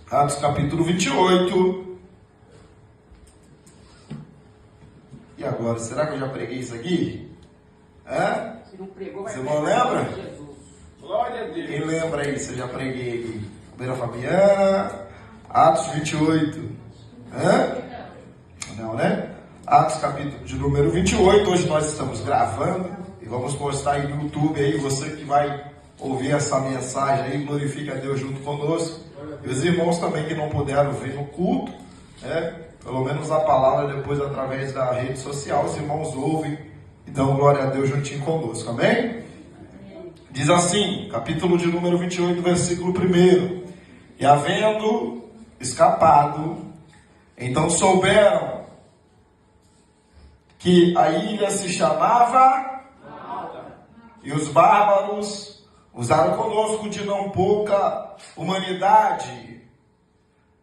Atos capítulo 28. E agora, será que eu já preguei isso aqui? Se não pregou, vai você não lembra? Jesus. Glória a Deus. Quem lembra aí se eu já preguei aqui? Beira Fabiana, Atos 28. Não, né? Atos capítulo de número 28. Hoje nós estamos gravando e vamos postar aí no YouTube aí. Você que vai ouvir essa mensagem aí, glorifica a Deus junto conosco. E os irmãos também que não puderam ver no culto, pelo menos a palavra depois através da rede social, os irmãos ouvem e dão glória a Deus juntinho conosco, amém? Diz assim, capítulo de número 28, versículo 1: E havendo escapado, então souberam que a ilha se chamava Malta, e os bárbaros usaram conosco de não pouca humanidade,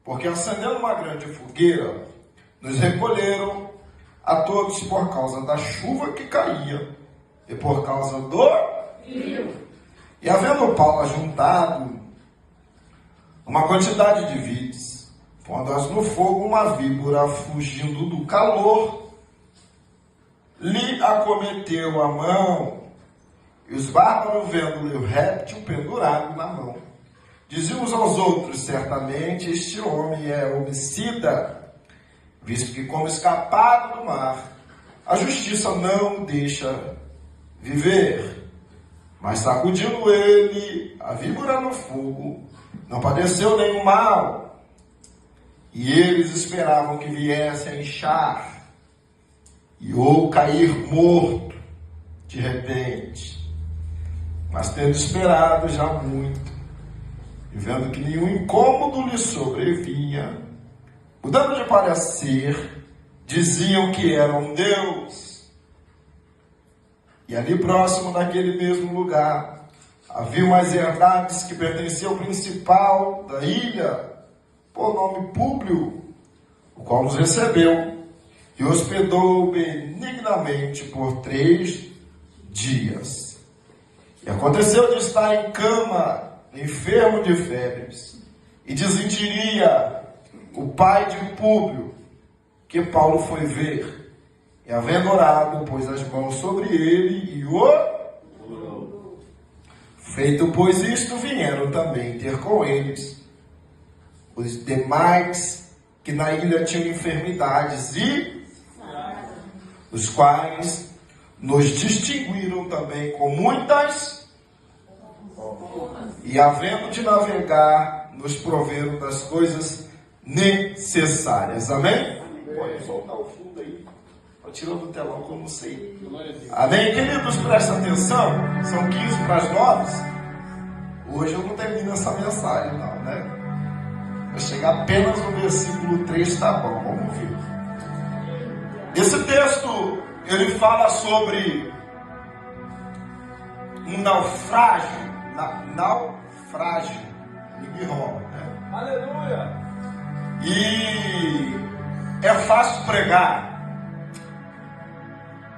porque acendendo uma grande fogueira, nos recolheram a todos por causa da chuva que caía e por causa do frio. E havendo Paulo ajuntado uma quantidade de vides, pondo-as no fogo, uma víbora, fugindo do calor, lhe acometeu a mão. E os bárbaros, vendo-lhe o réptil pendurado na mão, diziam uns aos outros: certamente este homem é homicida, visto que, como escapado do mar, a justiça não o deixa viver. Mas sacudindo ele a víbora no fogo, não padeceu nenhum mal. E eles esperavam que viesse a inchar e ou cair morto de repente. Mas tendo esperado já muito, e vendo que nenhum incômodo lhe sobrevinha, mudando de parecer, diziam que era um Deus. E ali próximo daquele mesmo lugar, havia umas herdades que pertenciam ao principal da ilha, por nome Públio, o qual nos recebeu e hospedou benignamente por 3 dias. E aconteceu de estar em cama, enfermo de febres, e desindiria o pai de Públio, que Paulo foi ver, e havendo orado, pôs as mãos sobre ele e o curou. Feito, pois, isto, vieram também ter com eles os demais que na ilha tinham enfermidades, e os quais nos distinguiram também com muitas, e havendo de navegar, nos proveram das coisas necessárias. Amém? Pode soltar o fundo aí. Tirando do telão que eu não sei. Amém? Queridos, prestem atenção. São 15 para as 9. Hoje eu não termino essa mensagem, não, né? Vai chegar apenas no versículo 3, tá bom, vamos ver. Esse texto, ele fala sobre um naufrágio, me rouba, né? Aleluia! E é fácil pregar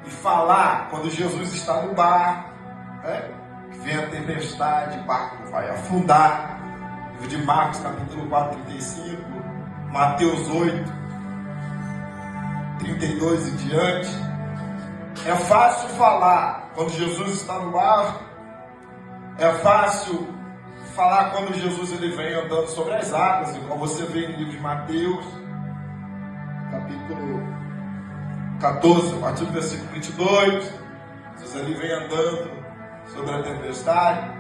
e falar quando Jesus está no barco, né? Vem a tempestade, o barco vai afundar. Livro de Marcos, capítulo 4, 35, Mateus 8, 32 e diante. É fácil falar quando Jesus está no barco. É fácil falar quando Jesus ele vem andando sobre as águas, igual você vê no livro de Mateus, capítulo 14, a partir do versículo 22. Jesus ele vem andando sobre a tempestade.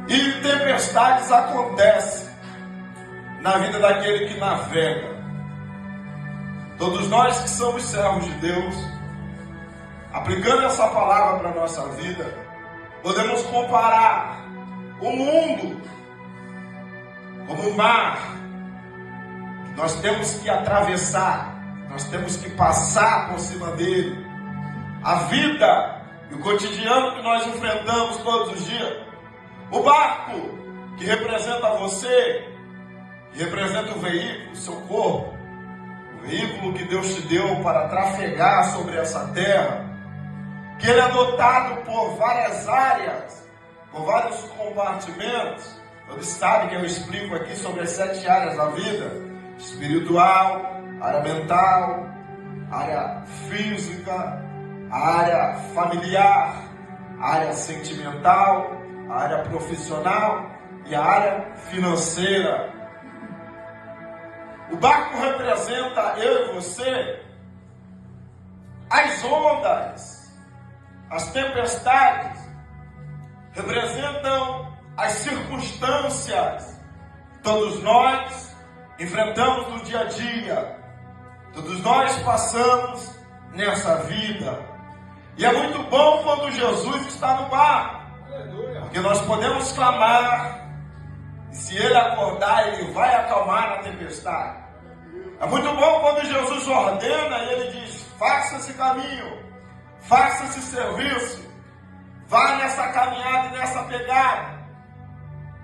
E tempestades acontecem na vida daquele que navega. Todos nós que somos servos de Deus, aplicando essa palavra para a nossa vida, podemos comparar o mundo como um mar que nós temos que atravessar, nós temos que passar por cima dele. A vida e o cotidiano que nós enfrentamos todos os dias. O barco que representa você, que representa o veículo, o seu corpo, o veículo que Deus te deu para trafegar sobre essa terra, que ele é dotado por várias áreas, por vários compartimentos, Todos sabem que eu explico aqui sobre as 7 áreas da vida: espiritual, área mental, área física, área familiar, área sentimental, área profissional e a área financeira. O barco representa eu e você, as ondas, as tempestades, representam as circunstâncias. Todos nós enfrentamos no dia a dia, todos nós passamos nessa vida. E é muito bom quando Jesus está no barco, porque nós podemos clamar, e se Ele acordar, Ele vai acalmar a tempestade. É muito bom quando Jesus ordena e Ele diz: faça esse caminho, faça esse serviço, vá nessa caminhada e nessa pegada.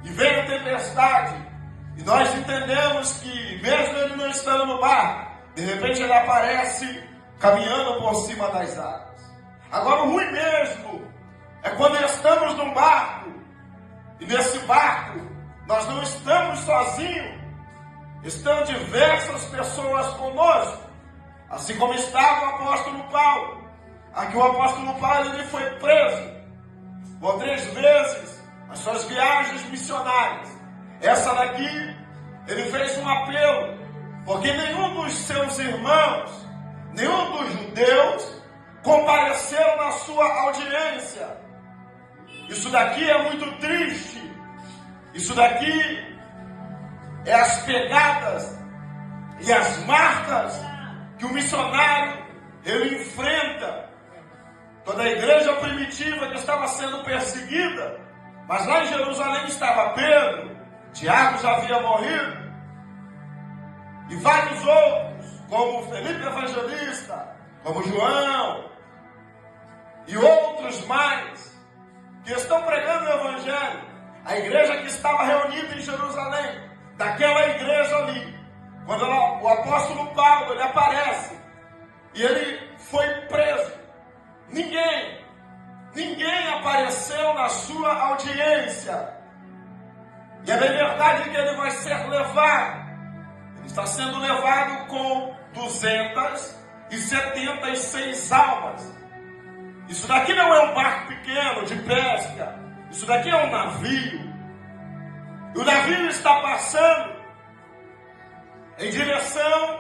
E vem a tempestade, e nós entendemos que mesmo Ele não estando no barco, de repente Ele aparece caminhando por cima das águas. Agora o ruim mesmo é quando estamos num barco, e nesse barco nós não estamos sozinhos, estão diversas pessoas conosco, assim como estava o apóstolo Paulo. Aqui o apóstolo Paulo ele foi preso por 3 vezes nas suas viagens missionárias. Essa daqui ele fez um apelo, porque nenhum dos seus irmãos, nenhum dos judeus compareceram na sua audiência. Isso daqui é muito triste. Isso daqui é as pegadas e as marcas que o missionário ele enfrenta. Toda a igreja primitiva que estava sendo perseguida, mas lá em Jerusalém estava Pedro, Tiago já havia morrido, e vários outros, como Felipe Evangelista, como João, e outros mais, que estão pregando o Evangelho. A igreja que estava reunida em Jerusalém, daquela igreja ali, quando o apóstolo Paulo ele aparece, e ele foi preso, ninguém apareceu na sua audiência. E é bem verdade que ele vai ser levado. Ele está sendo levado com 276 almas. Isso daqui não é um barco pequeno de pesca. Isso daqui é um navio. E o navio está passando em direção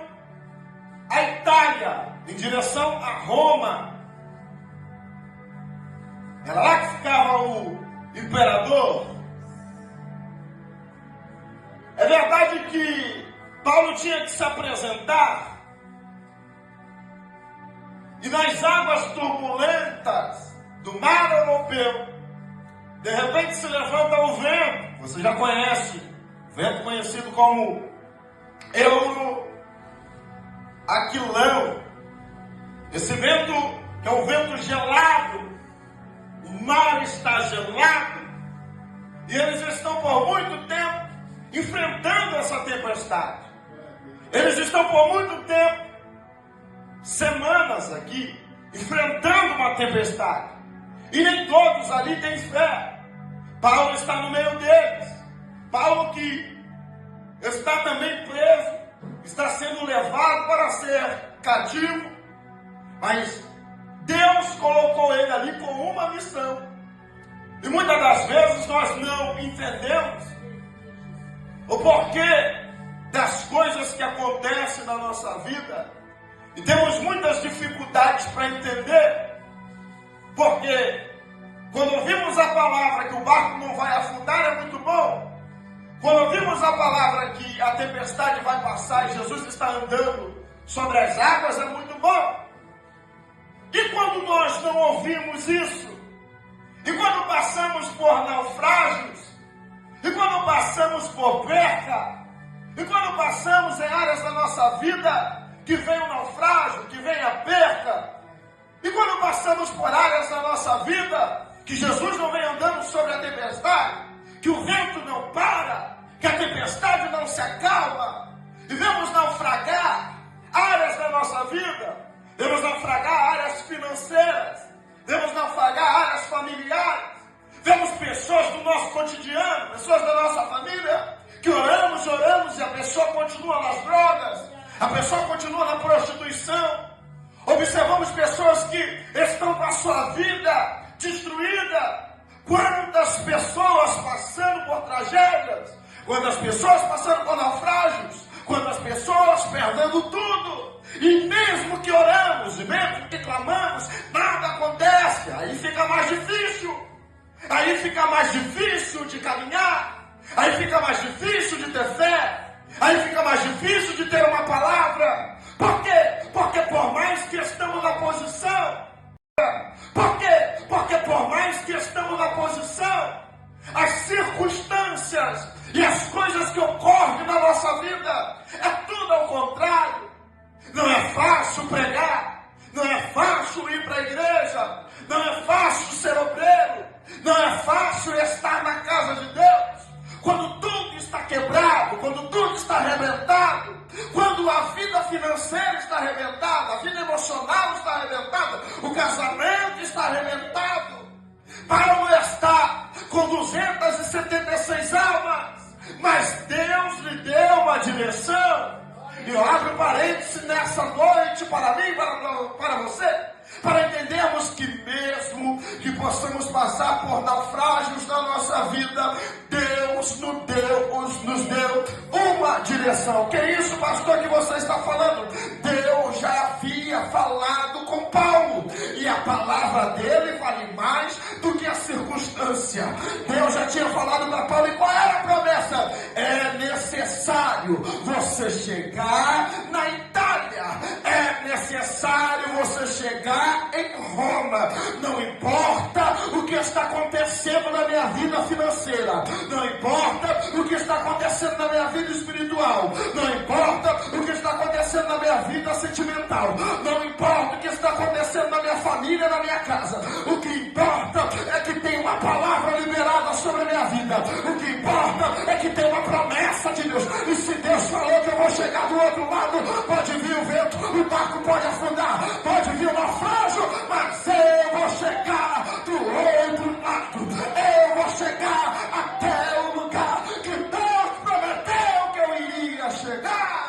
à Itália, em direção a Roma. Era lá que ficava o imperador. É verdade que Paulo tinha que se apresentar, e nas águas turbulentas do mar europeu, de repente se levanta o vento. Você já conhece o vento conhecido como Euroaquilão. Esse vento é um vento gelado, o mar está gelado, e eles estão por muito tempo enfrentando essa tempestade. Eles estão por muito tempo, semanas aqui, enfrentando uma tempestade. E nem todos ali têm fé. Paulo está no meio deles. Paulo que está também preso, está sendo levado para ser cativo. Mas Deus colocou ele ali com uma missão. E muitas das vezes nós não entendemos o porquê das coisas que acontecem na nossa vida. E temos muitas dificuldades para entender. Porque quando ouvimos a palavra que o barco não vai afundar, é muito bom. Quando ouvimos a palavra que a tempestade vai passar e Jesus está andando sobre as águas, é muito bom. E quando nós não ouvimos isso? E quando passamos por naufrágios? E quando passamos por perca? E quando passamos em áreas da nossa vida que vem o naufrágio, que vem a perca? E quando passamos por áreas da nossa vida que Jesus não vem andando sobre a tempestade, que o vento não para, que a tempestade não se acalma, e vemos naufragar áreas da nossa vida, vemos naufragar áreas financeiras, vemos naufragar áreas familiares, Vemos pessoas do nosso cotidiano, pessoas da nossa família, que oramos e a pessoa continua nas drogas, a pessoa continua na prostituição. Observamos pessoas que estão com a sua vida destruída. Quantas pessoas passando por tragédias, quantas pessoas passando por naufrágios, quantas pessoas perdendo tudo. E mesmo que oramos, e mesmo que clamamos, nada acontece. Aí fica mais difícil. Aí fica mais difícil de caminhar. Aí fica mais difícil de ter fé. Aí fica mais difícil de ter uma palavra. Por quê? Porque por mais que estamos na posição, por quê? Porque por mais que estamos na posição, as circunstâncias e as coisas que ocorrem na nossa vida, é tudo ao contrário. Não é fácil pregar, não é fácil ir para a igreja, não é fácil ser obreiro, não é fácil estar na casa de Deus. Quando tudo está quebrado, quando tudo está arrebentado, quando a vida financeira está arrebentada, a vida emocional está arrebentada, o casamento está arrebentado. Paulo está com 276 almas, mas Deus lhe deu uma direção. E eu abro parênteses nessa noite para mim, para você, para entendermos que mesmo que possamos passar por naufrágios na nossa vida, Deus nos deu uma direção. Que é isso, pastor, que você está falando? Deus já havia falado com Paulo, e a palavra dele vale mais do que a circunstância. Deus já tinha falado para Paulo, e qual era a promessa? É necessário você chegar na Itália, é necessário você chegar em Roma. Não importa o que está acontecendo na minha vida financeira, não importa o que está acontecendo na minha vida espiritual, não importa o que está acontecendo na minha vida sentimental, não importa o que está acontecendo na minha família, na minha casa. O que importa é que tem uma palavra liberada sobre a minha vida. O que importa é que tem uma promessa de Deus. E se Deus falou que eu vou chegar do outro lado, pode vir o vento, o barco pode afundar, pode vir o naufrágio, mas eu vou chegar do outro lado. Eu vou chegar até o lugar que Deus prometeu que eu iria chegar.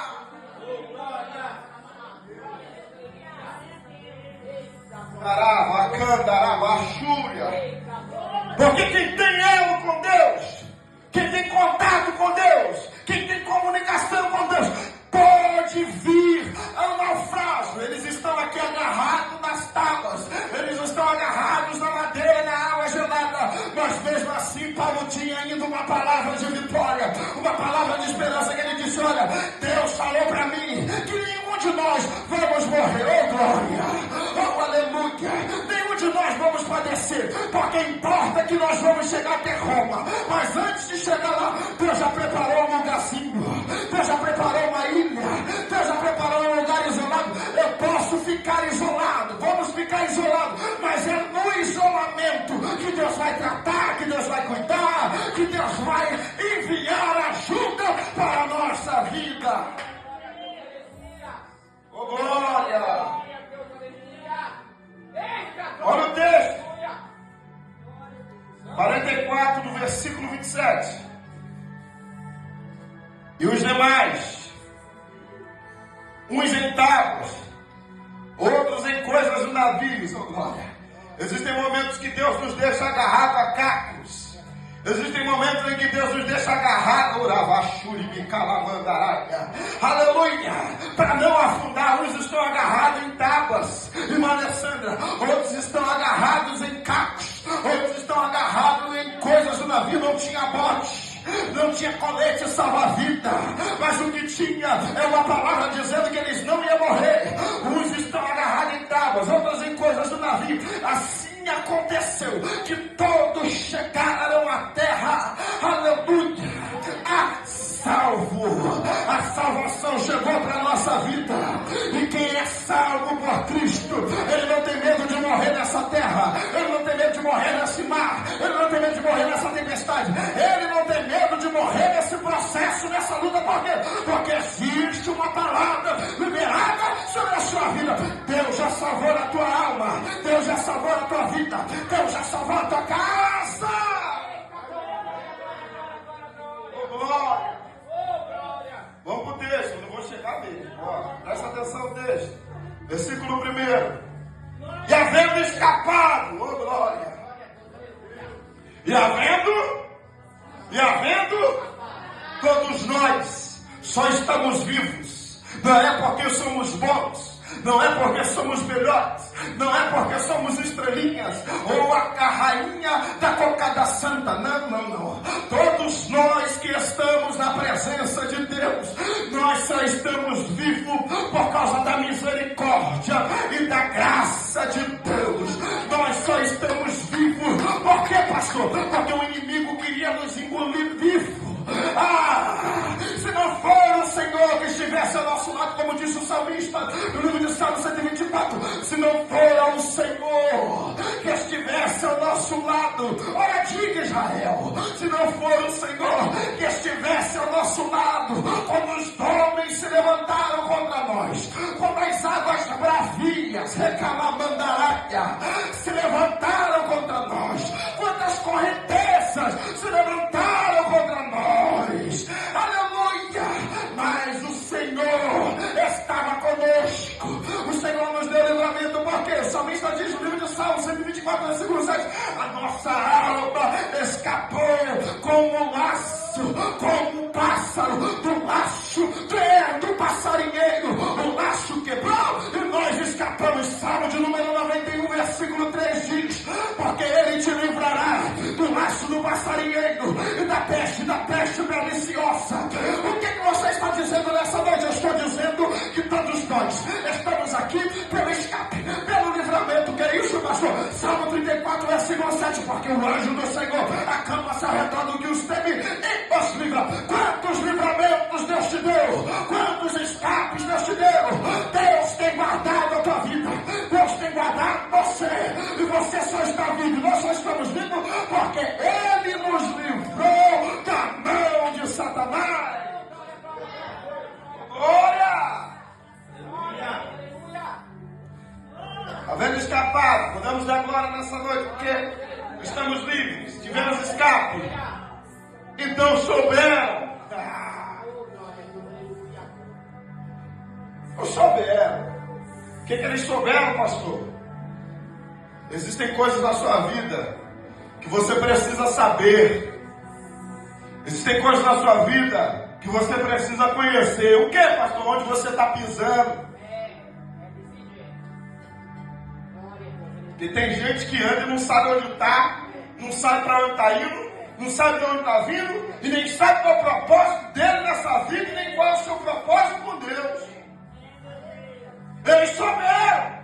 Porque quem tem elo com Deus, quem tem contato com Deus, quem tem comunicação com Deus, pode vir ao naufrágio. Eles estão aqui agarrados nas tábuas, eles estão agarrados na madeira, na água gelada, mas mesmo assim Paulo tinha ainda uma palavra de vitória, uma palavra de esperança, que ele disse: olha, Deus falou para mim que nenhum de nós vamos morrer. Oh glória, oh aleluia, nenhum de nós vamos padecer, porque importa que nós vamos chegar até Roma. Mas antes de chegar lá, Deus já preparou um lugarzinho, Deus já preparou uma ilha, Deus já preparou um lugar isolado. Eu posso ficar isolado, vamos ficar isolados, mas é no isolamento que Deus vai tratar, que Deus vai cuidar, que Deus vai enviar ajuda para a nossa vida. Oh glória! Olha o texto 44 do versículo 27. E os demais, uns em tábuas, outros em coisas do navio. Oh glória! Existem momentos que Deus nos deixa agarrado a cacos. Existem momentos em que Deus nos deixa agarrado, aleluia, para não afundar. Uns estão agarrados em tábuas, irmã Alessandra, outros estão agarrados em cacos, outros estão agarrados em coisas do navio. Não tinha bote, não tinha colete salva-vida, mas o que tinha é uma palavra dizendo que eles não iam morrer. Uns estão agarrados em tábuas, outros em coisas do navio. Assim aconteceu que todos chegaram à terra, aleluia, a salvo. A salvação chegou para a nossa vida, e quem é salvo por Cristo, ele não tem medo de morrer nessa terra, ele não tem medo de morrer nesse mar, ele não tem medo de morrer nessa tempestade, ele não tem medo de morrer nesse processo, nessa luta. Por quê? Porque existe uma palavra liberada sobre a sua vida. Deus já salvou a tua alma, Deus já salvou a tua vida, Deus já salvou a tua casa. glória! Vamos para o texto, eu não vou chegar mesmo. Ó, presta atenção no texto. Versículo 1. E havendo escapado, oh glória! E havendo, todos nós só estamos vivos. Não é porque somos bons, não é porque somos melhores, não é porque somos estrelinhas ou a rainha da cocada santa. Não. Todos nós que estamos na presença de Deus, nós só estamos vivos por causa da misericórdia e da graça de Deus. Nós só estamos vivos. Por quê, pastor? Porque o inimigo queria nos engolir vivo. Se não for o Senhor que estivesse ao nosso lado, como disse o salmista no livro de Salmo 124, se não for o Senhor que estivesse ao nosso lado, olha, diga Israel, se não for o Senhor que estivesse ao nosso lado, quando os homens se levantaram contra nós, quando as águas bravias, recalamandaráquia, se levantaram contra nós, quando as correntezas se levantaram contra nós, aleluia, mas o Senhor estava conosco, o Senhor nos deu livramento, porque o salmista diz no livro de Salmo 124, versículo 7, a nossa alma escapou como um laço, como um pássaro, do laço do passarinheiro, o laço quebrou e nós escapamos. Salmo de número 91, versículo 3 diz, porque Ele te livrará do laço do passarinheiro e da peste perniciosa. O que você está dizendo nessa noite? Eu estou dizendo que todos nós estamos aqui pelo escape, pelo livramento. Que é isso, pastor? Salmo 34, versículo 7, porque o anjo do Senhor acampa-se ao redor do que os teme e os livra. Quantos livramentos Deus te deu? Quantos escapes Deus te deu? Deus tem guardado a tua vida, Deus tem guardado você, e você só está vivo, nós só estamos vivos porque Ele nos livrou da mão de Satanás. Glória! Havendo escapado, podemos dar glória nessa noite porque estamos livres, tivemos escape. Então souberam. Souberam. O que eles souberam, pastor? Existem coisas na sua vida que você precisa saber. Existem coisas na sua vida que você precisa conhecer. O que, pastor? Onde você está pisando? Porque tem gente que anda e não sabe onde está, não sabe para onde está indo, não sabe de onde está vindo, e nem sabe qual é o propósito dele nessa vida, e nem qual é o seu propósito com Deus. Eles souberam.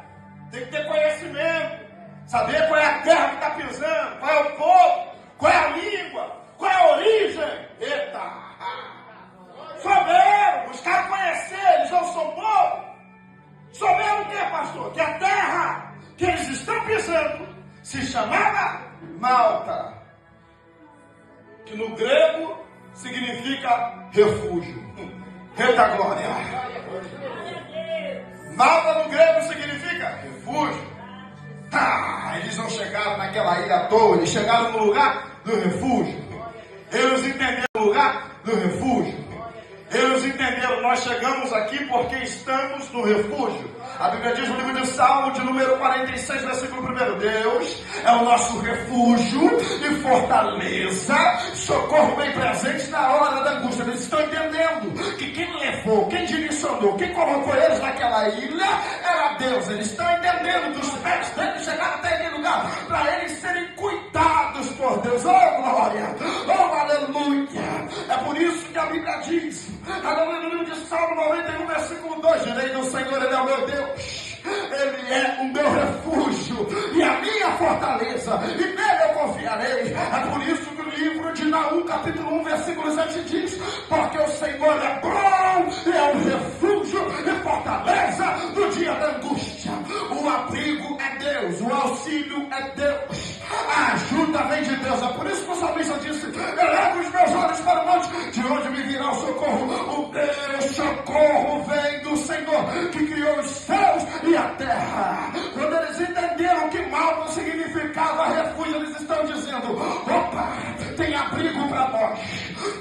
Tem que ter conhecimento, saber qual é a terra que está pisando, qual é o povo, qual é a língua, qual é a origem. Eita! Souberam, buscaram conhecer, eles não são povos. Souberam o que, pastor? Que a terra que eles estão pisando se chamava Malta, que no grego significa refúgio. Eita glória! Malta no grego significa refúgio. Eles não chegaram naquela ilha à toa, eles chegaram no lugar do refúgio. Eles entenderam o lugar do refúgio. Eles entenderam, nós chegamos aqui porque estamos no refúgio. A Bíblia diz no livro de Salmo, de número 46, versículo 1, Deus é o nosso refúgio e fortaleza, socorro bem presente na hora da angústia. Eles estão entendendo que quem levou, quem direcionou, quem colocou eles naquela ilha era Deus. Eles estão entendendo que os pés deles chegaram até aquele lugar para eles serem cuidados por Deus. Oh glória, oh aleluia. É por isso que a Bíblia diz, no livro de Salmo 91, versículo 2, direi do Senhor, Ele é o meu Deus, Ele é o meu refúgio e a minha fortaleza, e nele eu confiarei. É por isso que o livro de Naum, capítulo 1, versículo 7 diz, porque o Senhor é bom, e é um refúgio e fortaleza no dia da angústia. O abrigo é Deus, o auxílio é Deus, a ajuda vem de Deus. É por isso que o salmista disse, elevo os meus olhos para o monte, de onde me virá o socorro? O meu socorro vem do Senhor, que criou os céus e a terra. Quando eles entenderam que Malta significava refúgio, eles estão dizendo, opa, tem abrigo para nós,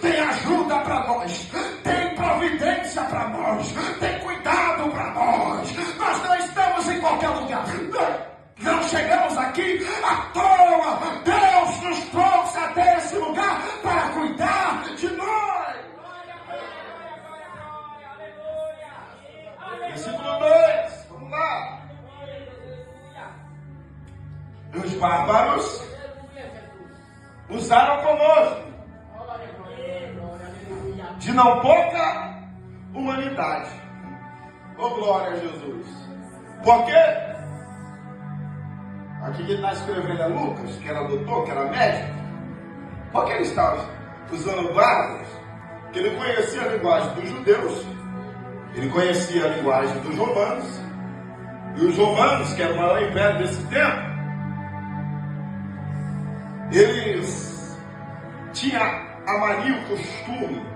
tem ajuda para nós, tem providência para nós, tem cuidado para nós. Nós não estamos em qualquer lugar. Não chegamos aqui à toa. Deus nos trouxe até esse lugar para cuidar de nós. Versículo 2, vamos lá. E os bárbaros usaram conosco de não pouca humanidade. Oh, glória a Jesus. Por quê? Aqui quem está escrevendo é Lucas, que era doutor, que era médico. Por que ele estava usando bárbaros? Porque ele conhecia a linguagem dos judeus, ele conhecia a linguagem dos romanos, e os romanos, que era o maior império desse tempo, eles tinham a mania, o costume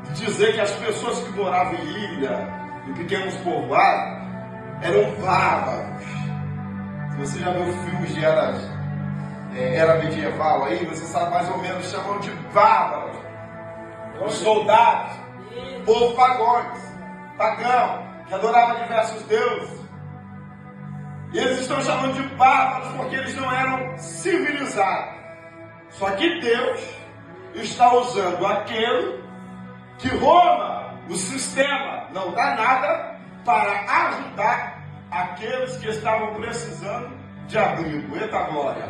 de dizer que as pessoas que moravam em ilha, em pequenos povoados, eram bárbaros. Se você já viu filmes de era medieval aí, você sabe mais ou menos, chamam de bárbaros. Os soldados, povo pagão, que adorava diversos deuses. E eles estão chamando de bárbaros porque eles não eram civilizados. Só que Deus está usando aquele que Roma, o sistema, não dá nada para ajudar aqueles que estavam precisando de abrigo. Eita glória!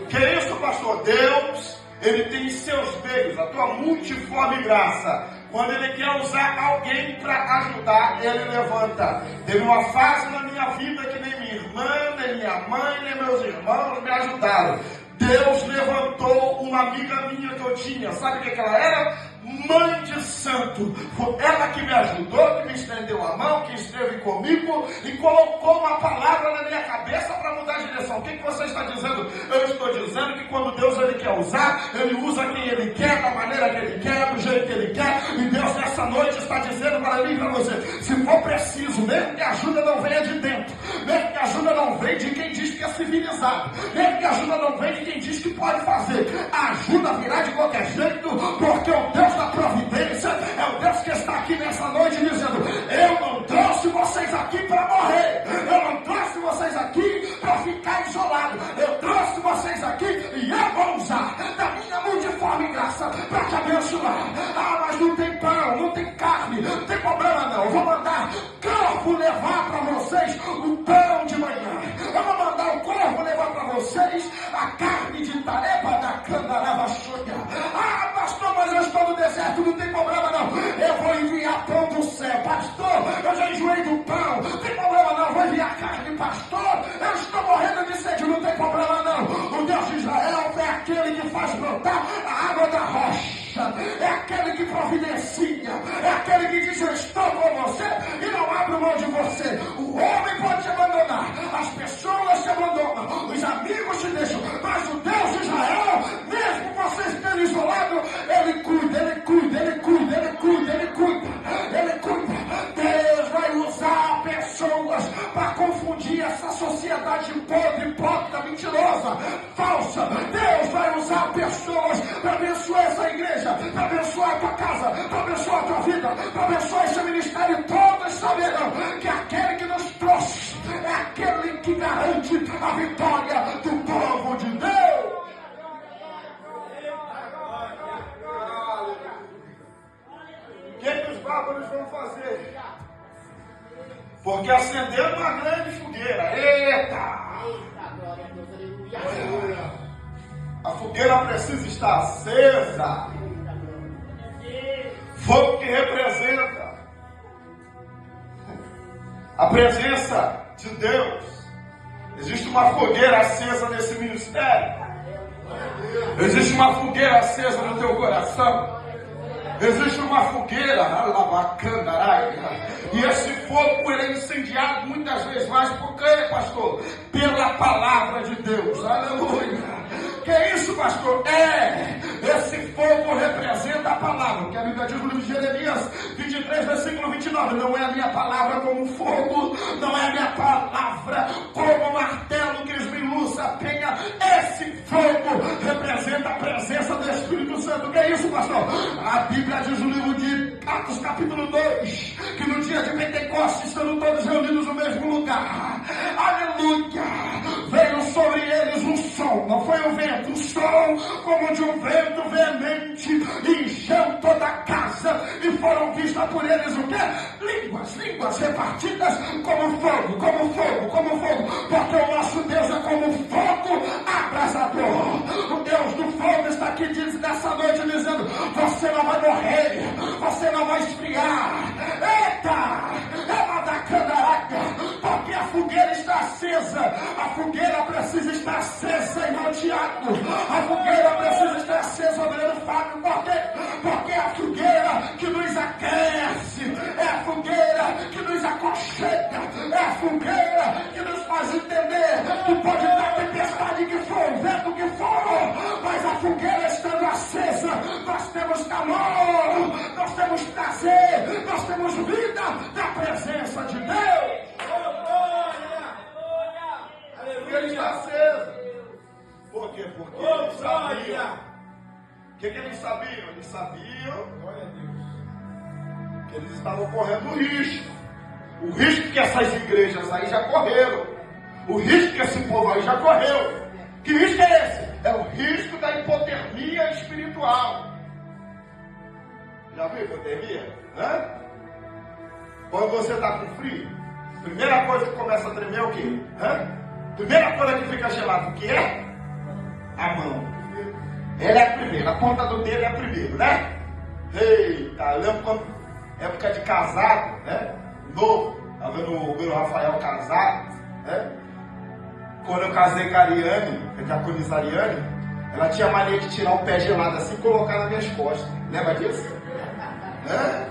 Que é isso, pastor? Deus, Ele tem seus meios, a tua multiforme graça. Quando Ele quer usar alguém para ajudar, Ele levanta. Teve uma fase na minha vida que nem minha irmã, nem minha mãe, nem meus irmãos me ajudaram. Deus levantou uma amiga minha que eu tinha. Sabe o que ela era? Mãe de santo. Foi ela que me ajudou, que me estendeu a mão, que esteve comigo e colocou uma palavra na minha cabeça para mudar a direção. O que você está dizendo? Eu estou dizendo que quando Deus Ele quer usar, Ele usa quem Ele quer, da maneira que Ele quer, do jeito que Ele quer. E Deus nessa noite está dizendo para mim e para você, se for preciso, mesmo que a ajuda não venha de dentro, mesmo que a ajuda não venha de quem diz que é civilizado, mesmo que a ajuda não venha de quem diz que pode fazer, a ajuda virá de qualquer jeito, porque o Deus da providência é o Deus que está aqui nessa noite dizendo, eu não trouxe vocês aqui para morrer, eu não trouxe vocês aqui para ficar isolado, eu trouxe vocês aqui e eu vou usar da minha multiforme graça para te abençoar. Ah, mas não tem pão, não tem carne, não tem problema não, eu vou mandar corvo levar para vocês o pão de manhã, eu vou mandar o corvo levar para vocês a carne de tarefa da candarava sonha. Ah, pastor, mas eu estou no deserto, não tem problema não, eu vou enviar pão do céu. Pastor, eu já enjoei do pão, não tem problema não, eu vou enviar carne. Pastor, eu estou morrendo de sede, não tem problema não, o Deus de Israel é aquele que faz brotar a água da rocha, é aquele que providencia, é aquele que diz, eu estou com você e não abro mão de você. O homem pode te abandonar, as pessoas te abandonam, os amigos te deixam, mas o Deus de Israel, mesmo você estando isolado, Ele cuida, Ele cuida, Ele cuida, Ele cuida, Ele cuida, Ele cuida. Deus vai usar pessoas para confundir essa sociedade podre, hipócrita, mentirosa, falsa. Deus vai usar pessoas para abençoar essa igreja, para abençoar a tua casa, para abençoar a tua vida, para abençoar esse ministério. Todos saberão que aquele que nos trouxe é aquele que garante a vitória do povo de Deus. O que os bárbaros vão fazer? Porque acenderam uma grande fogueira. Eita! A fogueira precisa estar acesa. Fogo que representa a presença de Deus. Existe uma fogueira acesa nesse ministério. Existe uma fogueira acesa no teu coração. Existe uma fogueira, e esse fogo ele é incendiado muitas vezes mais por quê, pastor? Pela palavra de Deus, aleluia. Que é isso, pastor? Esse fogo representa a palavra, que a Bíblia diz no livro de Jeremias 23, versículo 29, não é a minha palavra como fogo, não é a minha palavra como martelo que esmiuça a penha, esse Esse fogo representa a presença do Espírito Santo. O que é isso, pastor? A Bíblia diz no livro de Atos capítulo 2, que no dia de Pentecostes, estando todos reunidos no mesmo lugar, aleluia, veio sobre eles um som, não foi um vento, um som como de um vento veemente, e encheu toda a casa, e foram vistas por eles o quê? Línguas repartidas como fogo, porque o nosso Deus é como fogo abrasador. O Deus do fogo está aqui nessa noite dizendo: você não vai morrer, você não vai esfriar. Eita, ela da candaraca, porque a fogueira está acesa. A fogueira precisa estar acesa, irmão Tiago. A fogueira precisa estar acesa, obreiro Fábio. Por quê? Porque é a fogueira que nos aquece, é a fogueira que nos aconchega, é a fogueira que nos faz entender que pode dar tempestade que for, vento que for, mas a fogueira estando acesa, nós temos calor, nós temos prazer, nós temos vida na presença de Deus. A fogueira está acesa. Por quê? Porque eles sabiam. O que eles sabiam? Eles sabiam que eles estavam correndo risco. O risco que essas igrejas aí já correram. O risco que esse povo aí já correu. Que risco é esse? É o risco da hipotermia espiritual. Já viu hipotermia? Hã? Quando você está com frio, primeira coisa que começa a tremer é o quê? Hã? Primeira coisa que fica gelada, o que é? A mão. Ela é a primeira, a ponta do dedo é a primeira, né? Eita, eu lembro quando, época de casado, né? Novo, tá vendo o meu Rafael casado, né? Quando eu casei com a Ariane, a diaconisa Ariane, ela tinha mania de tirar o pé gelado assim e colocar nas minhas costas. Lembra disso? Né?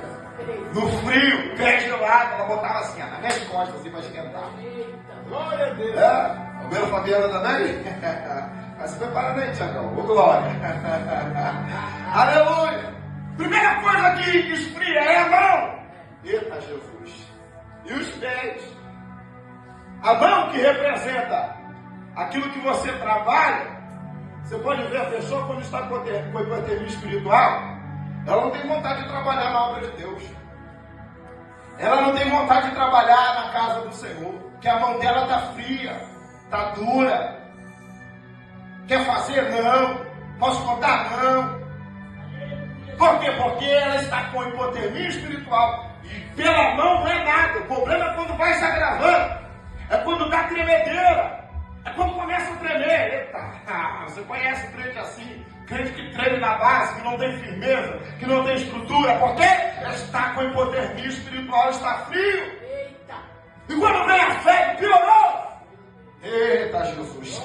No frio, pé gelado, ela botava assim, nas minhas costas, assim, para esquentar. Glória a Deus. O meu Fabiana também? Vai se preparando aí, Tiagão. Ô, glória. Aleluia. Primeira coisa que esfria é a mão. Eita, Jesus. E os pés. A mão que representa aquilo que você trabalha. Você pode ver a pessoa quando está com hipotermia espiritual. Ela não tem vontade de trabalhar na obra de Deus. Ela não tem vontade de trabalhar na casa do Senhor. Porque a mão dela está fria, está dura. Quer fazer? Não. Posso contar? Não. Por quê? Porque ela está com hipotermia espiritual. E pela mão não é nada. O problema é quando vai se agravando. É quando dá tremedeira. É quando começa a tremer. Eita, você conhece crente assim? Crente que treme na base, que não tem firmeza, que não tem estrutura. Por quê? Está com hipotermia espiritual, está frio. Eita. E quando vem a fé, piorou. Eita, Jesus.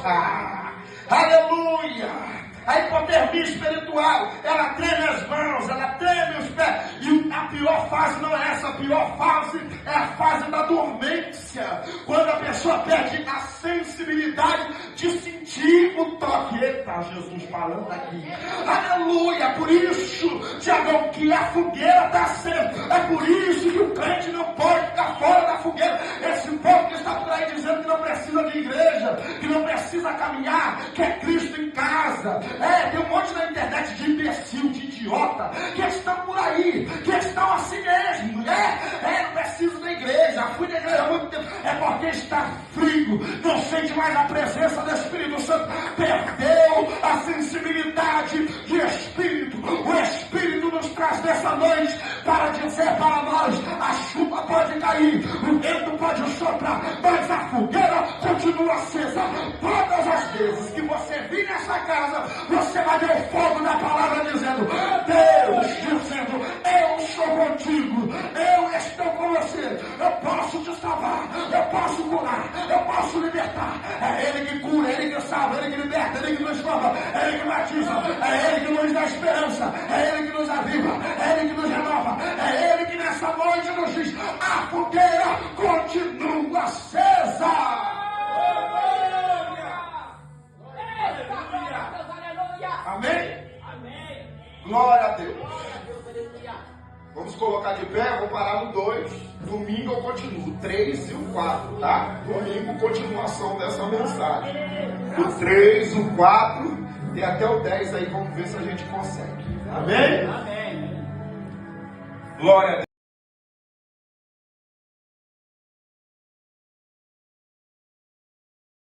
Aleluia. A hipotermia espiritual, ela treme as mãos, ela treme os pés. E a pior fase não é essa, a pior fase é a fase da dormência. Quando a pessoa perde a sensibilidade de sentir o toque. Eita, Jesus falando aqui. Aleluia, por isso, Tiagão, que a fogueira está acesa. É por isso que o crente não pode ficar fora da fogueira. Esse povo que está por aí dizendo que não precisa de igreja, que não precisa caminhar, que é Cristo em casa. Tem um monte na internet de imbecil, de idiota, que estão por aí, que estão assim mesmo. Não preciso da igreja, fui da igreja há muito tempo. É porque está frio, não sente mais a presença do Espírito Santo, perdeu a sensibilidade de Espírito. O Espírito nos traz nessa noite para dizer para nós: a chuva pode cair, o vento pode soprar, mas a fogueira continua acesa. Todas as vezes que você vir nessa casa, você vai ver o fogo da palavra dizendo: Deus dizendo, eu sou contigo, eu estou com você, eu posso te salvar, eu posso curar, eu posso libertar. É Ele que cura, é Ele que salva, é Ele que liberta, é Ele que nos salva, é Ele que batiza, é Ele que nos dá esperança, é Ele que nos aviva, é Ele que nos renova, é Ele que nessa noite nos diz: a fogueira continua acesa. Amém? Amém. Glória a Deus. Vamos colocar de pé, vou parar no 2. Domingo eu continuo. O 3 e o 4, tá? Domingo, continuação dessa mensagem. O 3, o 4 e até o 10 aí, vamos ver se a gente consegue. Amém? Amém. Glória a Deus.